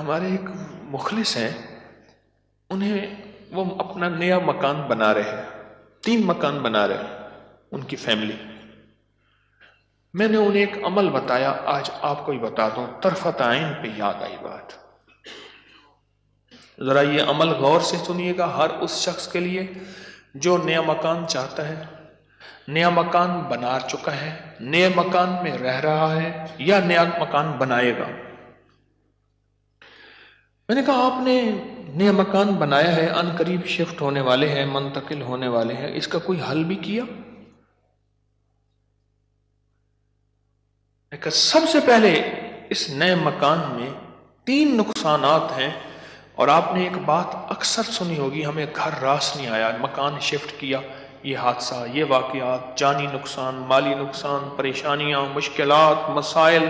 ہمارے ایک مخلص ہیں، وہ اپنا نیا مکان بنا رہے ہیں، 3 مکان بنا رہے ہیں ان کی فیملی. میں نے انہیں ایک عمل بتایا، آج آپ کو ہی بتا دوں، طرفت عین پہ یاد آئی بات. ذرا یہ عمل غور سے سنیے گا، ہر اس شخص کے لیے جو نیا مکان چاہتا ہے، نیا مکان بنا چکا ہے، نئے مکان میں رہ رہا ہے یا نیا مکان بنائے گا. میں نے کہا آپ نے نیا مکان بنایا ہے، ان قریب شفٹ ہونے والے ہیں، منتقل ہونے والے ہیں، اس کا کوئی حل بھی کیا؟ میں کہا سب سے پہلے اس نئے مکان میں 3 نقصانات ہیں، اور آپ نے ایک بات اکثر سنی ہوگی، ہمیں گھر راس نہیں آیا، مکان شفٹ کیا، یہ حادثہ، یہ واقعات، جانی نقصان، مالی نقصان، پریشانیاں، مشکلات، مسائل،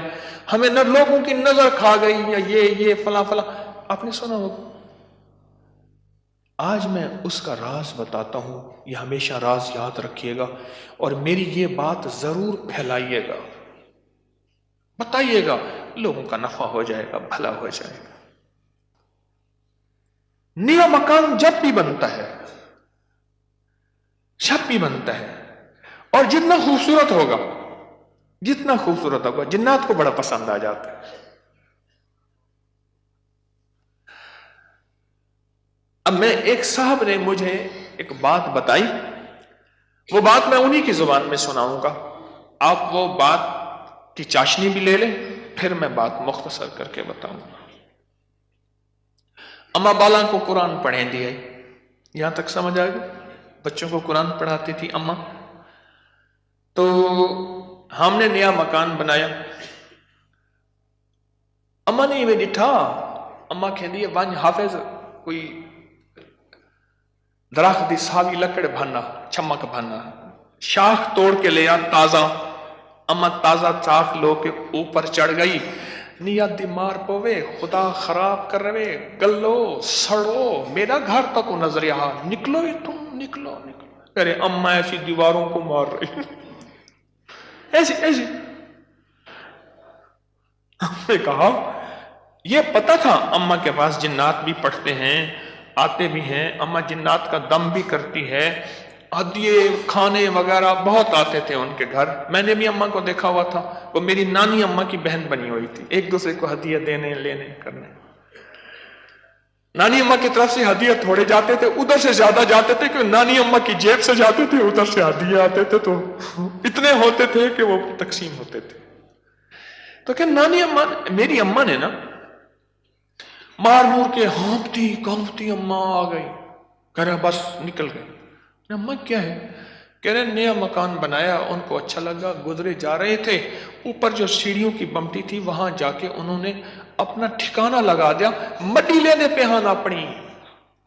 ہمیں نہ لوگوں کی نظر کھا گئی، یا یہ فلاں فلاں، آپ نے سنا ہوگا. آج میں اس کا راز بتاتا ہوں، یہ ہمیشہ راز یاد رکھیے گا، اور میری یہ بات ضرور پھیلائیے گا، بتائیے گا، لوگوں کا نفع ہو جائے گا، بھلا ہو جائے گا. نیا مکان جب بھی بنتا ہے، اور جتنا خوبصورت ہوگا، جنات کو بڑا پسند آ جاتا ہے. اب میں ایک صاحب نے مجھے ایک بات بتائی، وہ بات میں انہی کی زبان میں سناؤں گا، آپ وہ بات کی چاشنی بھی لے لیں، پھر میں بات مختصر کر کے بتاؤں گا. اما بالا کو قرآن پڑھیں دیا، یہاں تک سمجھ آ گئی؟ بچوں کو قرآن پڑھاتی تھی اما. تو ہم نے نیا مکان بنایا، اما نے میں ڈٹھا، اما کہندی ہے ون حافظ کوئی درخت دی ساوی لکڑ بھانا، چمک بھانا، شاخ توڑ کے لیا تازہ. اما تازہ چاخ لو کے اوپر چڑھ گئی، نیت دی مار پوے، خدا خراب کر رہے، گلو سڑو، میرا گھر تک نظر یہاں، نکلو ہی تم، نکلو. ارے اما ایسی دیواروں کو مار رہی، ایسی. ہم نے کہا یہ پتا تھا اما کے پاس جنات بھی پڑھتے ہیں، آتے بھی ہیں، اما جنات کا دم بھی کرتی ہے، ہدیے کھانے وغیرہ بہت آتے تھے ان کے گھر. میں نے بھی اما کو دیکھا ہوا تھا، وہ میری نانی اما کی بہن بنی ہوئی تھی، ایک دوسرے کو ہدیے دینے لینے کرنے. نانی اما کی طرف سے ہدیے تھوڑے جاتے تھے، ادھر سے زیادہ جاتے تھے، کہ نانی اما کی جیب سے جاتے تھے، ادھر سے ہدیے آتے تھے، تو اتنے ہوتے تھے کہ وہ تقسیم ہوتے تھے. تو کہ نانی اما، میری اما نے نا مار مور کے ہانپتی کانپتی اما آ گئی، کہہ رہے بس نکل گئی. اما کیا ہے؟ کہہ رہے نیا مکان بنایا، ان کو اچھا لگا، گزرے جا رہے تھے، اوپر جو سیڑھیوں کی بمٹی تھی وہاں جا کے انہوں نے اپنا ٹھکانہ لگا دیا، مٹی لینے پہ ہاں اپنی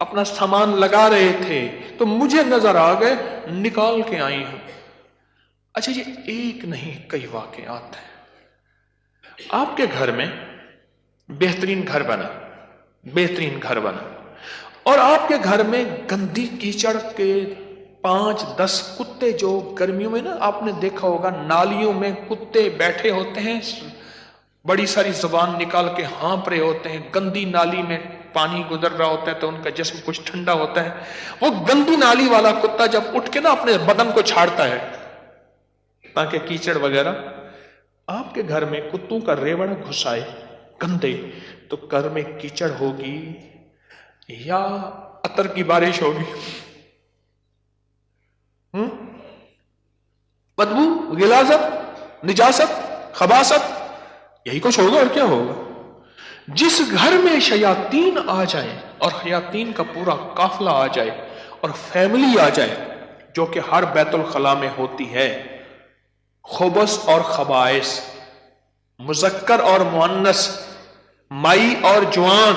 اپنا سامان لگا رہے تھے، تو مجھے نظر آ گئے، نکال کے آئی ہوں. اچھا یہ ایک نہیں کئی واقعات ہیں. آپ کے گھر میں بہترین گھر بنا، اور آپ کے گھر میں گندی کیچڑ کے 5-10 کتے، جو گرمیوں میں نا آپ نے دیکھا ہوگا نالیوں میں کتے بیٹھے ہوتے ہیں، بڑی ساری زبان نکال کے ہانپ رہے ہوتے ہیں، گندی نالی میں پانی گزر رہا ہوتا ہے تو ان کا جسم کچھ ٹھنڈا ہوتا ہے. وہ گندی نالی والا کتا جب اٹھ کے نا اپنے بدن کو چھاڑتا ہے تاکہ کیچڑ وغیرہ، آپ کے گھر میں کتوں کا ریوڑ گھس آئے گندے، تو گھر میں کیچڑ ہوگی یا عطر کی بارش ہوگی؟ بدبو، غلاظت، نجاست، خباثت، یہی کچھ ہوگا اور کیا ہوگا. جس گھر میں شیاطین آ جائیں اور شیاطین کا پورا قافلہ آ جائے اور فیملی آ جائے، جو کہ ہر بیت الخلاء میں ہوتی ہے، خبث اور خبائث، مذکر اور مؤنث، مائی اور جوان،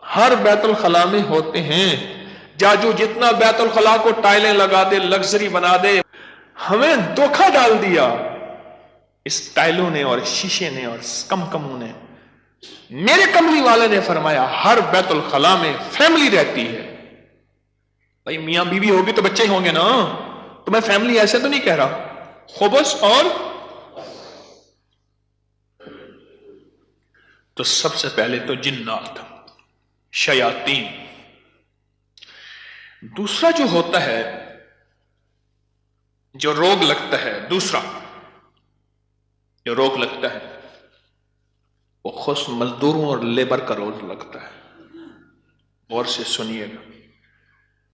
ہر بیت الخلاء میں ہوتے ہیں. جاجو جتنا بیت الخلاء کو ٹائلیں لگا دے، لگژری بنا دے، ہمیں دھوکہ ڈال دیا اس ٹائلوں نے اور شیشے نے اور کمکموں نے. میرے کملی والے نے فرمایا ہر بیت الخلاء میں فیملی رہتی ہے. بھائی میاں بیوی ہوگی تو بچے ہوں گے نا، تو میں فیملی ایسے تو نہیں کہہ رہا. خبث اور تو سب سے پہلے تو جنات، شیاطین. دوسرا جو ہوتا ہے، جو روگ لگتا ہے، دوسرا جو روگ لگتا ہے وہ خود مزدوروں اور لیبر کا روگ لگتا ہے. غور سے سنیے گا.